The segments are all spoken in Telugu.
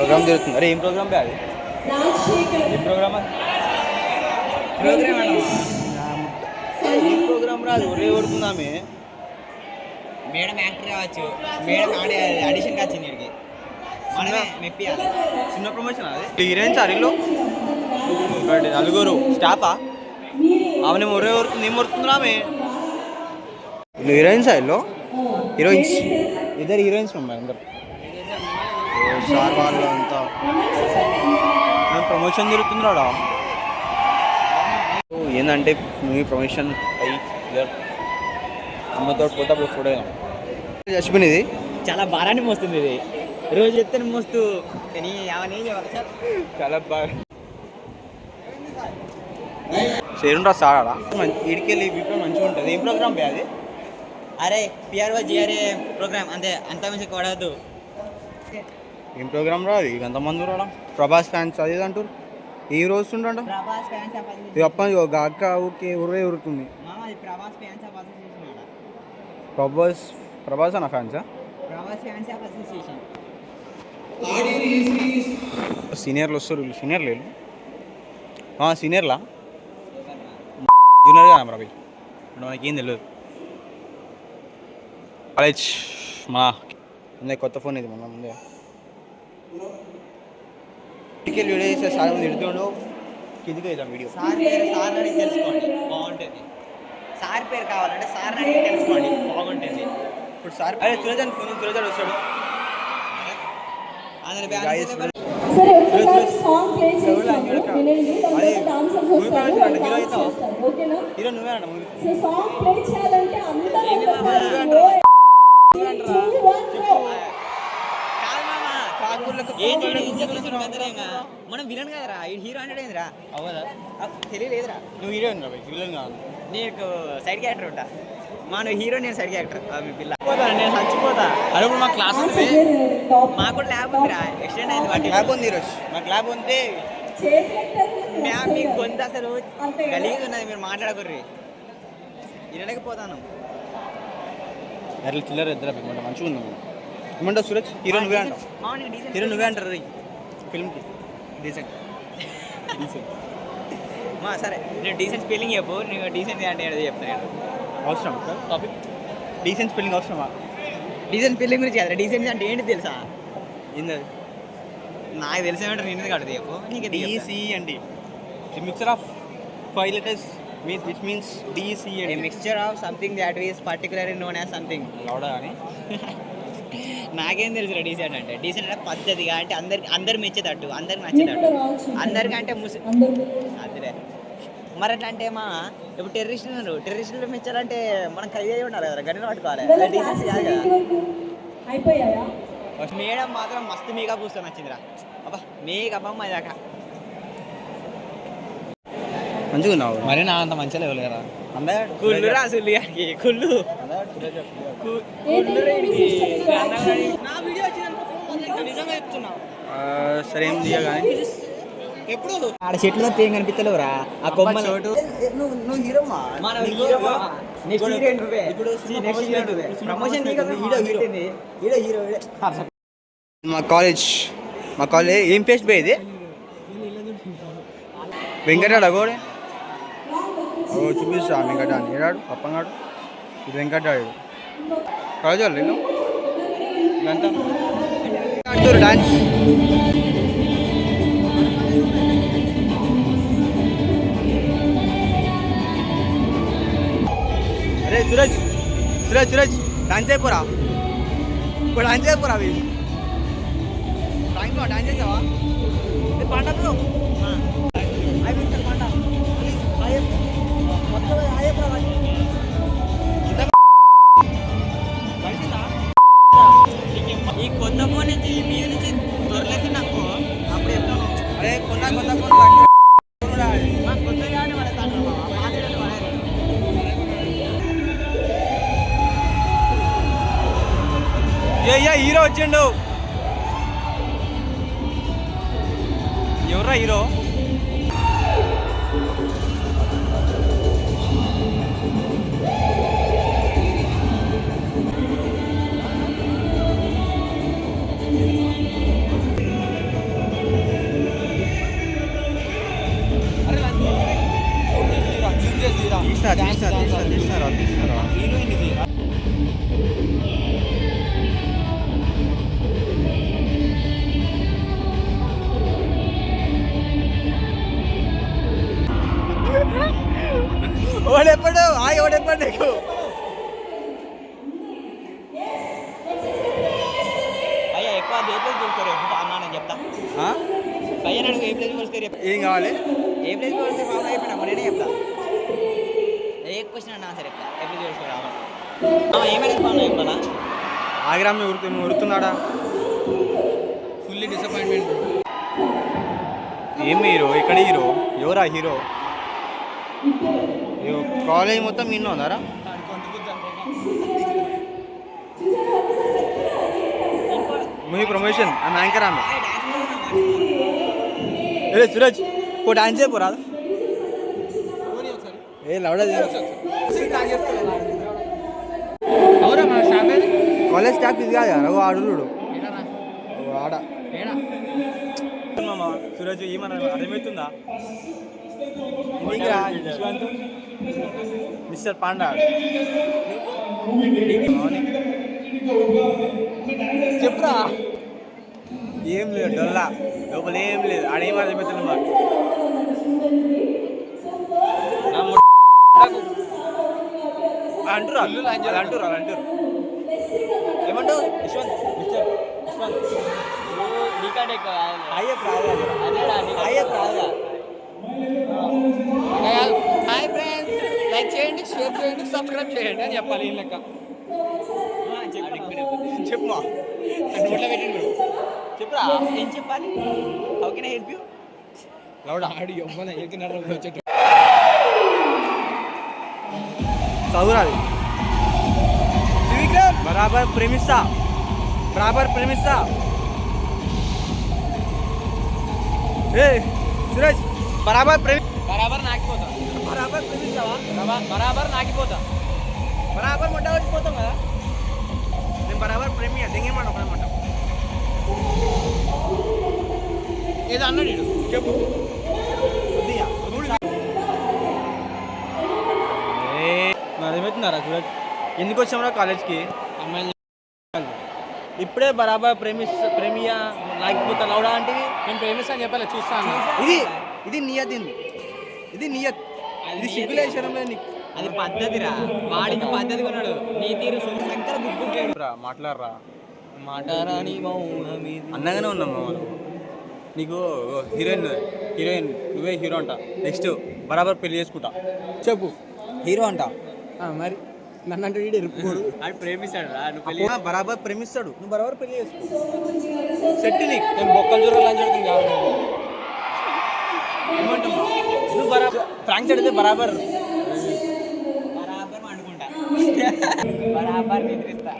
ప్రోగ్రామ్ జరుగుతుంది. అరే ఏం ప్రోగ్రామ్ అది? ఏం ప్రోగ్రామ్ అది? ఏం ప్రోగ్రామ్ రాదు, ఒరే కొడుతుందామే. మేడం యాక్టర్ కావచ్చు, మేడం ఆడిషన్కి వచ్చింది ఇక్కడికి, మనమే మెప్పియాలి. చిన్న ప్రమోషన్ అది. హీరోయిన్స్ అరిలో నలుగురు స్టాఫా? ఆమె ఒరే కొడుతుంది, ఏం కొడుతుంది ఆమె? హీరోయిన్స్ అరిలో హీరోయిన్స్ ఇద్దరు హీరోయిన్స్ మమ్మల్ని అందరు సార్ వాళ్ళు అంతా ప్రమోషన్ జరుగుతుంది రాడా. ఏంటంటే మూవీ ప్రమోషన్ అయ్యి అమ్మతో పోతే అప్పుడు ఫోటో చచ్చిపోయినది. చాలా భారాన్ని మోస్తుంది ఇది, రోజు చెప్తే మోస్తూ చాలా బాగా చేరుంటా సార్ ఆడ ఇడికెళ్ళి విప్లవం మంచిగా ఉంటుంది. ఏం ప్రోగ్రామ్ పే అది? అరే పిఆర్ఓ జిఆర్ఏ ప్రోగ్రామ్ అంతే, అంత మంచి కొడవద్దు. ఏం ప్రోగ్రామ్ రా అది? ఎంతమంది రావడం? ప్రభాస్ ఫ్యాన్స్ అది అంటారు. ఏ రోజు ఉండంట అప్ప అక్క ఊకే ఉర్రే ఉరుతుంది. ప్రభాస్ అన్న ఫ్యాన్సా? సీనియర్లు వస్తారు. సీనియర్ లేదు, సీనియర్లా జూనియర్ కదా రవి, మనకేం తెలియదు. కాలేజ్ మా ముందే కొత్త ఫోన్ ఇది మన ముందే ఇంటికి వీడియో చేస్తే చాలా మంది ఎడుతుండో కిందికి వెళ్దాం వీడియో. సార్ పేరు సార్ అడిగి తెలుసుకోండి, బాగుంటుంది. సార్ పేరు కావాలంటే సార్ అడిగి తెలుసుకోండి, బాగుంటుంది. ఇప్పుడు సార్ అదే సురజన్ ఫోన్, సురజన్ వస్తాడు. హీరో నువ్వే అన్న మూవీ మనం విలన్ కదరా, హీరో అంటే ఏందిరా? అవ్వదా? తెలియలేదురా. నువ్వు హీరో రా విలన్ కాదు, నీకు సైడ్ క్యారెక్టర్ ఉంటా. నువ్వు హీరో, నేను సైడ్ క్యారెక్టర్. మీ పిల్ల నేను చచ్చిపోతా. అరే ఇప్పుడు మా క్లాస్ ఉంది, మాకు కూడా ల్యాబ్ ఉందిరా, ఎక్స్టెండ్ అయింది. వాటి ల్యాబ్ ఉంది ఈరోజు మాకు. ల్యాబ్ ఉంటే మ్యామ్ మీకు కొంత అసలు గలీజ్ ఉన్నది, మీరు మాట్లాడకూర్రి. వినలేకపోతాను. ఎర్రలు చిల్లర ఇద్దరు మంచిగా ఉందాం. ఏమంటావు సూరజ్? హీరో నువ్వే అంటావు. హీరో నువ్వే అంటారు రీ ఫిల్మ్కి. డీసెంట్ సరే, నేను డీసెంట్ స్పెల్లింగ్ చెప్పు. నేను డీసెంట్ అంటే ఏదో చెప్తాను. అవసరం టాపిక్ డీసెంట్ స్పెల్లింగ్ అవసరమా? డీసెంట్ స్పెల్లింగ్ గురించి కదా. డీసెంట్ అంటే ఏంటి తెలుసా? ఏంది నాకు తెలిసేమంటారు, నేను కడతా చెప్పు. నీకు డిసి అండి, mixture of 5 letters which means DC and mixture of something that is particularly known as something. లౌడా అని నాకేం తెలుసు డీసెంట్ అంటే. డీసెంట్ అంటే పద్ధతిగా, అంటే అందరు మెచ్చేటట్టు, అందరికి నచ్చేటట్టు, అందరికంటే అదిలే. మరి అట్లా అంటే ఇప్పుడు టెర్రరిస్టులు మెచ్చాలంటే మనం ఖైదీ ఉండాలి కదా, గడిని పట్టుకోవాలి. డీసెన్సీ కాదు కదా. మేడం మాత్రం మస్తు మేకప్ పూస్తాను నచ్చిందిరా. అబ్బా మేకప్ అమ్మ దాకా మంచిగా ఉన్నావు. మరి నా అంత మంచిగా లేవు కదా. కుళ్ళు రాసులు కుళ్ళు సరే ఏం తీయ కానీ ఎప్పుడు ఆడ చెట్లు ఏం కనిపిస్తలేవురా ఆ కొమ్మ చోటు. మా కాలేజ్ ఏం పేస్ట్ పోయేది? వెంకటాడు అగోడే చూపిస్తా. వెంకట అని ఏడాడు పప్పంగాడు, ఇది వెంకటాడు కాలేజ్ వాళ్ళు నేను ఇదంతా డాన్స్. అరే సురజ్ సురజ్ సురజ్ డాన్స్ అయిపోరా, ఇప్పుడు డాన్స్ అయిపోరా. అవి డాన్స్ చేసావా? పంట ఈ కొత్త ఫోన్ నుంచి మీ నుంచి దొరలేసి నాకు అప్పుడు చెప్తాను. అరే కొత్త ఫోన్ కొత్త కానీ హీరో వచ్చిండు. ఎవరా హీరో? ఏ ప్లేస్ పిలుస్తారు ఫామ్ అని చెప్తా ఆ? భయ్య అడుగు ఏ ప్లేస్ పిలుస్తారు చెప్పు ఏం కావాలి? ఏ ప్లేస్ పిలుస్తారు ఫామ్ చెప్పినా నేనే చెప్తా ఏ క్వశ్చన్ అన్నా సరే చెప్తా ఏ ప్లేస్ పిలుస్తారు ఏమైనా ఫామ్ చెప్పాలా ఆగ్రామ్ ఉరుతున్నాడా? Fully disappointment. ఏం హీరో? ఎక్కడ హీరో? ఎవరా హీరో? కాలేజ్ మొత్తం ఇన్నో ఉందారా? మూవీ ప్రమోషన్ ఆమె యాంకర్ ఆమె. ఏ సురజ్ ఓ డాన్స్ చేయపోరా? ఏ లవడ అవురా మన షాప్ ఏది? కాలేజ్ స్టాఫ్ ఇది కాదు ఓ ఆడు ఆడ మామ సురజ్ ఏమన్నా అర్థమవుతుందా? యశ్వంత్ మిస్టర్ పాండా చెప్పురా. ఏం లేదు డొల్లా లోపల ఏం లేదు ఆడేం అర్థమవుతుంది మాకు. అంటురా అంటురా అంటారు ఏమంటావు యశ్వంత్ మిస్టర్ యశ్వంత్ అయ్యప్ప రాదా హాయ్ ఫ్రెండ్స్, లైక్ చేయండి, షేర్ చేయండి, సబ్స్క్రైబ్ చేయండి అని చెప్పాలి ఈ లెక్క. చెప్పమా నోట్లో పెట్టండి చెప్పురా. ఏం చెప్పాలి how can I help you లౌడ్ ఆడి ఇవ్వాలి ఎక్కినారు వచ్చేట చదువురాది బరాబర్ ప్రేమిస్తా ఏ సురేష్ బరాబర్ నాకిపోతా. బరాబర్ ప్రేమిస్తావా? బరాబర్ నాకిపోతా. బరాబర్ మొట్ట వచ్చిపోతాం కదా. నేను బరాబర్ ప్రేమి దెంగేమాట ఒకమాట ఏదో అన్నాడు చెప్పు. అర్థమవుతున్నారా సురేష్? ఎందుకు వచ్చామరా కాలేజ్కి? అమ్మాయిలు ఇప్పుడే బరాబర్ ప్రేమియా లేకపోతే లౌడా అంటే నేను ప్రేమిస్తాను చెప్పాలి, చూస్తాను. ఇది నియత్ ఇది సిగ్గులేశ్వరం లేదు నీకు. అది పద్ధతిరా వాడికి పద్ధతి కొన్నాడు నీ తీరు సంకర గుర్తుంటాడు మాట్లాడరా మాటారాని అందంగానే ఉన్నాం మనం. నీకు హీరోయిన్ నువ్వే హీరో అంట. నెక్స్ట్ బరాబర్ పెళ్లి చేసుకుంటా. చెప్పు హీరో అంట మరి నన్ను అంటే వీడు ఎరుపుకోడు. వాడు ప్రేమిస్తాడు రా నువ్వు పెళ్లి బరాబర్ ప్రేమిస్తాడు. నువ్వు బరాబర్ పెళ్లి చేసుకో. సెట్ నీకు. నేను బొక్కలు చూడాలి అని చెప్తుంది కాదు. ఏమంటున్నావు? నువ్వు బరాబర్ ఫ్రాంక్స్ అడిగితే బరాబర్ అనుకుంటా బరాబర్ నిద్రిస్తా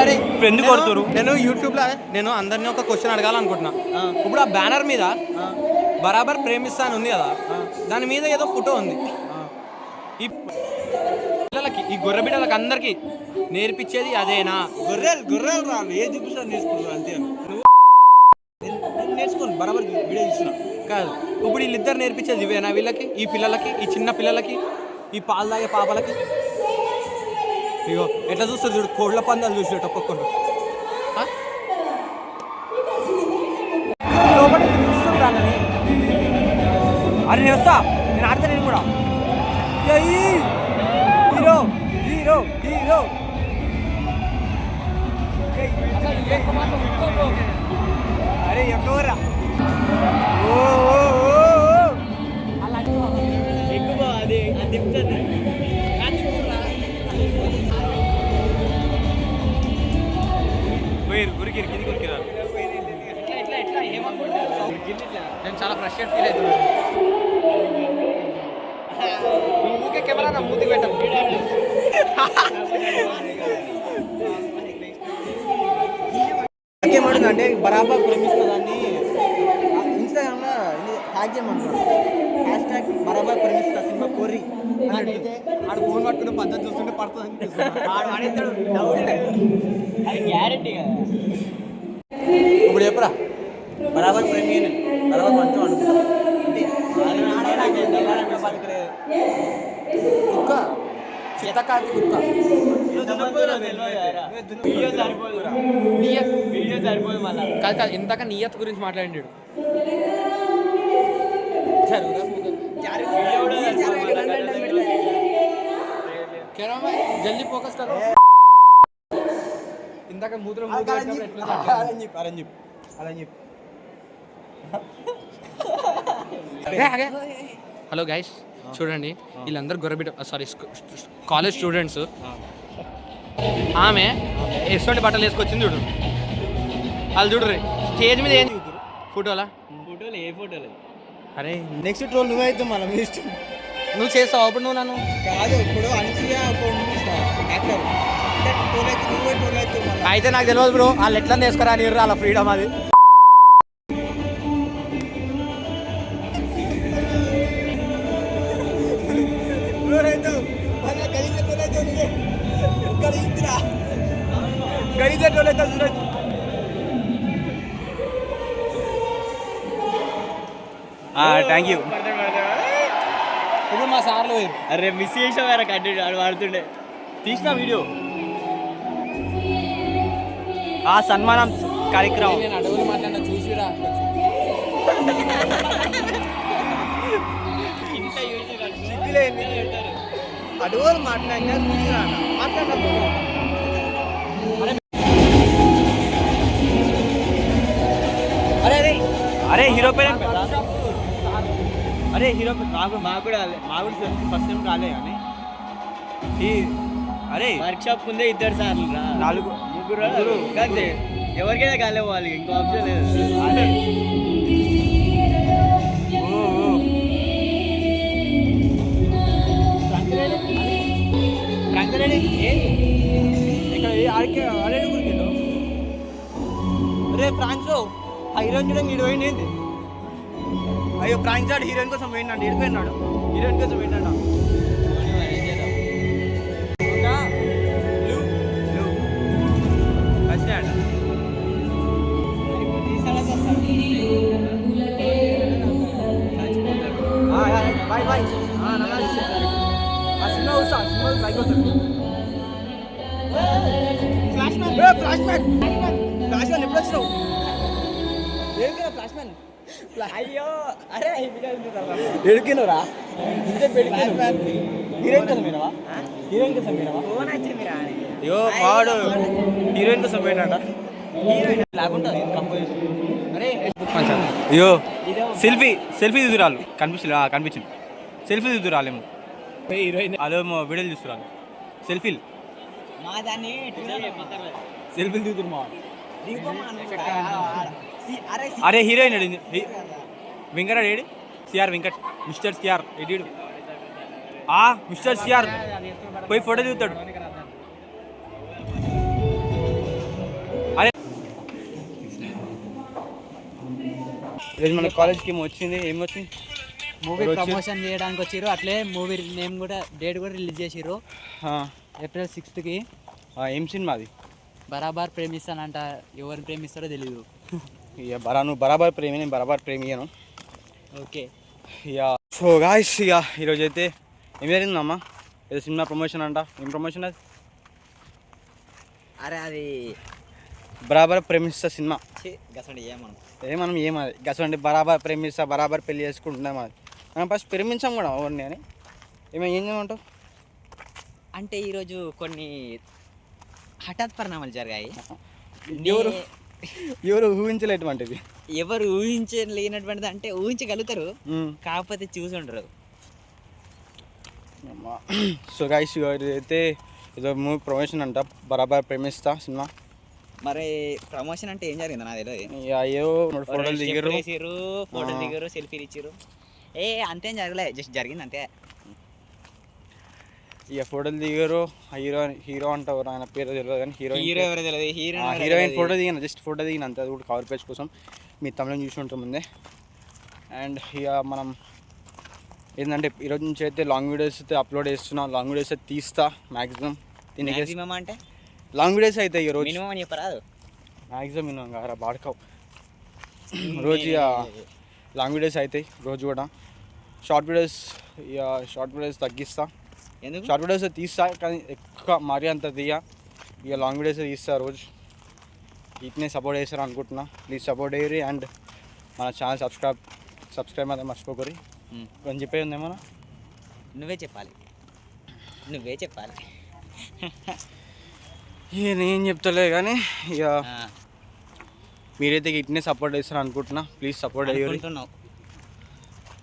అరే ఎందుకు కొడుతురు? నేను యూట్యూబ్లో నేను అందరినీ ఒక క్వశ్చన్ అడగాలనుకుంటున్నా. ఇప్పుడు ఆ బ్యానర్ మీద బరాబర్ ప్రేమిస్తా అని ఉంది కదా, దాని మీద ఏదో ఫోటో ఉంది. ఈ పిల్లలకి ఈ గొర్రె బిడ్డలకి అందరికి నేర్పించేది అదేనా? గొర్రెలు రాను ఏ చూపిస్తాను నేర్చుకుంటారు అంతే. నేర్చుకోండి బరాబర్ వీడియో చూసిన కాదు. ఇప్పుడు వీళ్ళిద్దరు నేర్పించేది ఇవేనా వీళ్ళకి, ఈ పిల్లలకి, ఈ చిన్న పిల్లలకి, ఈ పాలు తాగే పాపలకి? ఇగో ఎట్లా చూస్తారు చూడు, కోళ్ళ పందాలు చూసినట్టు ఒక్కొక్కరు. అరే నేను వస్తా, నేను ఆడతా నేను కూడా. హీరో హీరో హీరో అరే ఎక్కవరా ఎక్కువ అది తిప్పుతుంది గురికి కింది గురికిరారు. నేను చాలా ఫ్రస్ట్రేట్ ఫీల్ అవుతున్నాను. ఊకే కెమెరా నా మూతికి పెట్టాను. ఏమంటుందంటే బరాబర్ ప్రేమిస్తుందని ఇన్స్టాగ్రామ్లో హ్యాక్ చేయమంటున్నాడు. హ్యాష్ ట్యాగ్ బరాబర్ ప్రేమిస్తా సినిమా కోరి నాకైతే ఆడు ఫోన్ పట్టుకునే పద్ధతి చూస్తుంటే పడుతుంది. అది గ్యారెంటీ కదా. ఇప్పుడు చెప్పరా బరాబర్ ప్రేమి బరాబర్ మంచం అనుకుంటా. కుక్క చిత్తకాకి కుక్క వీడియో సరిపోదు వీడియో సరిపోదు మళ్ళీ కాదు కాదు ఇంతక నియత్ గురించి మాట్లాడిండు. జల్దీ ఫోకస్ కరో. ఇందాక ఇందాక మూత్రం హలో గైస్ చూడండి వీళ్ళందరూ గొర్రెబిడ్డ సారీ కాలేజ్ స్టూడెంట్స్. ఆమె ఎటువంటి బట్టలు వేసుకొచ్చింది చూడు. వాళ్ళు చూడరు స్టేజ్ మీద ఏం చూద్దరు ఫోటోలా. ఫోటోలు ఏ ఫోటోలు? అరే నెక్స్ట్ ట్రోల్ నువ్వైతే మనం ఇష్టం. నువ్వు చేస్తావు అప్పుడు నువ్వు నన్ను కాదు ఇప్పుడు అనుసూయ యాక్టర్ ట్రోల్ అయితే నువ్వే ట్రోల్ అయితే అయితే నాకు తెలియదు బ్రో. వాళ్ళు ఎట్లా వేసుకురా అని వాళ్ళ ఫ్రీడమ్ అది. గణిత ట్రోల్ అయితే చూడొచ్చు. Thank you. ఇప్పుడు మా సార్లు పోయారు. అరే మిస్ చేసావు వేరే కంటిన్యూ ఆడు వాడుతుండే తీసిన వీడియో. ఆ సన్మానం కార్యక్రమం నేను అడవులు మాట్లాడినా చూసిరా. అడవులు మాట్లాడినా చూసిరా మాట్లాడినా. అరే అరే అరే హీరో పేరు అరే హీరో మాకు కూడా ఫస్ట్ టైం రాలే కానీ అరే వర్క్ షాప్ ముందే 2 సార్లు రా. 4 ముగ్గురు అంతే. ఎవరికైనా కాలే వాళ్ళు ఇంకో ఆప్షన్ లేదు. అదే అరే ఫ్రాన్స్ హీరోయిన్ చూడండి హీరో ఏంటి. అయ్యో ఫ్రాన్స్ ఆడు హీరోయిన్ కోసం పోయినాడు. ఎడిపోయినాడు హీరోయిన్ కోసం పోయినాడు. బాయ్ బాయ్ నమస్తే. ఆ సినిమా చూసా సినిమా లైక్ అవుతుంది. ఫ్లాష్ మ్యాన్ ఎప్పుడు వచ్చినావు? ఫ్లాష్ మ్యాన్ అయ్యో అరే ఎడికినరా హీరోయిన్ కోసం పోయినావా? హీరోయిన్ కోసం పోయినావా? ఫోన్ వచ్చింది రా. అయ్యో వాడు హీరోయిన్ కోసం పోయినాడ. Heroine లేకుంటుంది composition. అరే అయ్యో సెల్ఫీ తీసుకురాలు కనిపించింది. సెల్ఫీ తీసుకురాలేమో హీరోయిన్ అదేమో వీడియోలు తీసుకురాలి. సెల్ఫీలు మా దాన్ని సెల్ఫీలు తీసుకురు మా. అరే అరే హీరోయిన్ అడిగింది వెంకట్ ఏడి సిఆర్ వెంకట్ మిస్టర్ సిఆర్ ఎడీడు. మిస్టర్ సిఆర్ పోయి ఫోటో దిగుతాడు. అరే ఈరోజు మన కాలేజ్కి ఏమొచ్చింది మూవీ ప్రమోషన్ చేయడానికి వచ్చిర్రు. అట్లే మూవీ నేమ్ కూడా డేట్ కూడా రిలీజ్ చేసిర్రు April 6th. ఏం సినిమా అది? బరాబర్ ప్రేమిస్తానంట. ఎవరిని ప్రేమిస్తారో తెలీదు. ఇక నువ్వు బరాబర్ ప్రేమి, నేను బరాబర్ ప్రేమియను. ఓకే ఇక సో గాయ్స్ ఇక ఈరోజు అయితే ఏం జరిగిందమ్మా? ఏదో సినిమా ప్రమోషన్ అంట. ఏం ప్రమోషన్ అది? అరే అది బరాబర్ ప్రేమిస్తా సినిమా. గసండి మనం ఏమది గసండి బరాబర్ ప్రేమిస్తా బరాబర్ పెళ్లి చేసుకుంటున్నాం. అది మనం ఫస్ట్ ప్రేమించాం కూడా ఎవరిని అని. ఏం చేయమంటావు? అంటే ఈరోజు కొన్ని హఠాత్ పరిణామాలు జరిగాయి. ఎవరు ఊహించలేటువంటిది. ఎవరు ఊహించలేనటువంటిది అంటే ఊహించగలుగుతారు, కాకపోతే చూసి ఉండరు. సో గైస్ అయితే ఏదో మూవీ ప్రమోషన్ అంట బరాబర్ ప్రేమిస్తా సినిమా. మరి ప్రమోషన్ అంటే ఏం జరిగింది నాకు తెలియదు. అయ్యో ఫోటోలు దిగారు సెల్ఫీలు ఇచ్చారు. అంతేం జరగలే, జస్ట్ జరిగింది అంతే. ఇక ఫోటోలు దిగారు. హీరో అంటారు ఆయన పేరు తెలియదు కానీ ఎవరో తెలియదు. హీరోయిన్ ఫోటో దిగిన జస్ట్ ఫోటో దిగిన అంతే. అది కూడా కవర్ పేజ్ కోసం మీ తమిళ చూసి ఉంటాం ముందే. అండ్ ఇక మనం ఏంటంటే ఈరోజు నుంచి అయితే లాంగ్ వీడియోస్ అయితే అప్లోడ్ చేస్తున్నా. లాంగ్ వీడియోస్ అయితే తీస్తా మ్యాక్సిమం. అంటే లాంగ్ వీడియోస్ అయితే ఇక రోజు మినిమం అని చెప్పరాదు. మ్యాక్సిమం మినిమం కారా బాడుకావు. రోజు ఇక లాంగ్ వీడియోస్ అవుతాయి రోజు కూడా. షార్ట్ వీడియోస్ తగ్గిస్తా. ఎందుకు? షార్ట్ వీడియోస్ తీస్తా కానీ ఎక్కువ మరీ అంత తీయ. ఇక లాంగ్ వీడియోస్ తీస్తా రోజు. వీటినే సపోర్ట్ చేస్తారు అనుకుంటున్నా. ప్లీజ్ సపోర్ట్ అయ్యి. అండ్ మన ఛానల్ సబ్స్క్రైబ్ అయితే మర్చిపోకరి. అని చెప్పేది ఉందేమన్నా? నువ్వే చెప్పాలి. నేను చెప్తలే కానీ ఇక ఆ, మీరైతే ఇట్నే సపోర్ట్ చేస్తారు అనుకుంటున్నా. ప్లీజ్ సపోర్ట్ అయ్యారు. అనుకుంటున్నావు.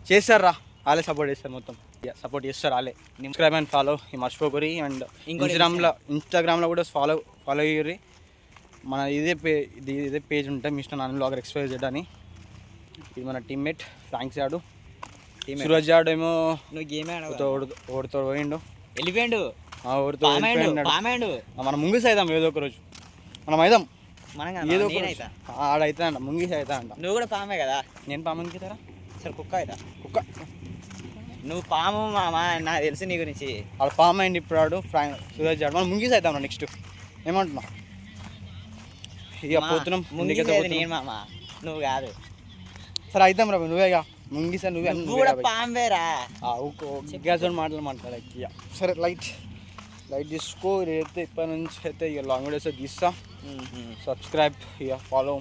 చేస్తారా వాళ్ళే సపోర్ట్ చేస్తారు మొత్తం. సపోర్ట్ చేస్తారు వాళ్ళే. సబ్స్క్రైబ్ అండ్ ఫాలో మర్చిపోకరి. అండ్ ఇంకోటి ఇన్స్టాగ్రామ్లో కూడా ఫాలో అయ్యి మన ఇదే పేజ్ ఉంటుంది మిస్టర్ నాన్ బ్లాగర్ XYZ అని. ఇది మన టీమ్మేట్ ఫ్రాంక్స్ యాడు. సూరజ్ యాడు ఏమో నువ్వు గేమ్ ఓడితో పోయిండు. వెళ్ళిపోయాడు. ఓడితో పామాడు. మనం ముంగిసి అవుతాం ఏదో ఒక రోజు. మనం అవుదాం మనం ఏదో ఒక నేనైతా. ఆడైతే అంట ముంగిసి అవుతా అంట. నువ్వు కూడా పామే కదా. నేను పాముకి తరా సరే కుక్క అవుతా. కుక్క నువ్వు పాము మామ, నాకు తెలుసు నీ గురించి. ఆడ పామ్ అయింది ఇప్పుడు ఆడు సూరజ్ యాడు. మనం ముంగిసి అవుతాం నెక్స్ట్. ఏమంటున్నా ఇక పోతున్నాం ముందుకు ముందుకైతే నేను మామ, నువ్వు కాదు. సరే అవుతాం రా నువ్వే ఇక ముంగిసా నువ్వే నువ్వు కూడా పాంవేరా. గ్యాస్ మాటలు మాట్లాడాలి. ఇక సరే లైట్ తీసుకో. అయితే ఇప్పటి నుంచి అయితే ఇక లాంగ్ వీడియోస్ తీస్తా. సబ్స్క్రైబ్ ఇక ఫాలో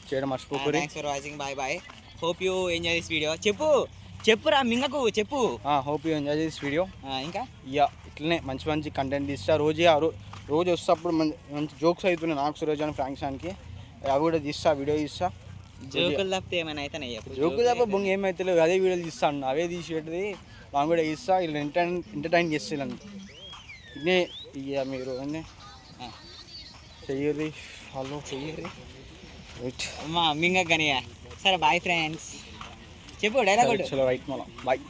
చేయడం మర్చిపోకూరి. Thanks for watching. Bye bye. Hope you enjoy this video. చెప్పురా మింగకు చెప్పు. Hope you enjoy this video. ఇంకా ఇక ఇట్లనే మంచి కంటెంట్ తీస్తా. రోజు వస్తప్పుడు మంచి జోక్స్ అవుతున్నాయి నాకు, సురేష్ అని ఫ్రాంక్స్ అని. అవి కూడా తీస్తా, వీడియో తీస్తా. జోకులు తప్పితే ఏమైనా అయితే చెప్పు. జోకులు తప్ప బొంగ ఏమైతే లేవు. అదే వీడియోలు తీస్తాను, అవే తీసి పెట్టి లాంగ్ వీడియో తీస్తా. వీళ్ళు ఎంటర్టైన్ చేస్తాను. ఇదే ఇక మీరు చెయ్యరి ఫాలో చెయ్యరి. అమ్మా మింగ కానీ. సరే బాయ్ ఫ్రెండ్స్. చెప్పు డైలాగ్. చలో రైట్ మళ్ళీ బాయ్.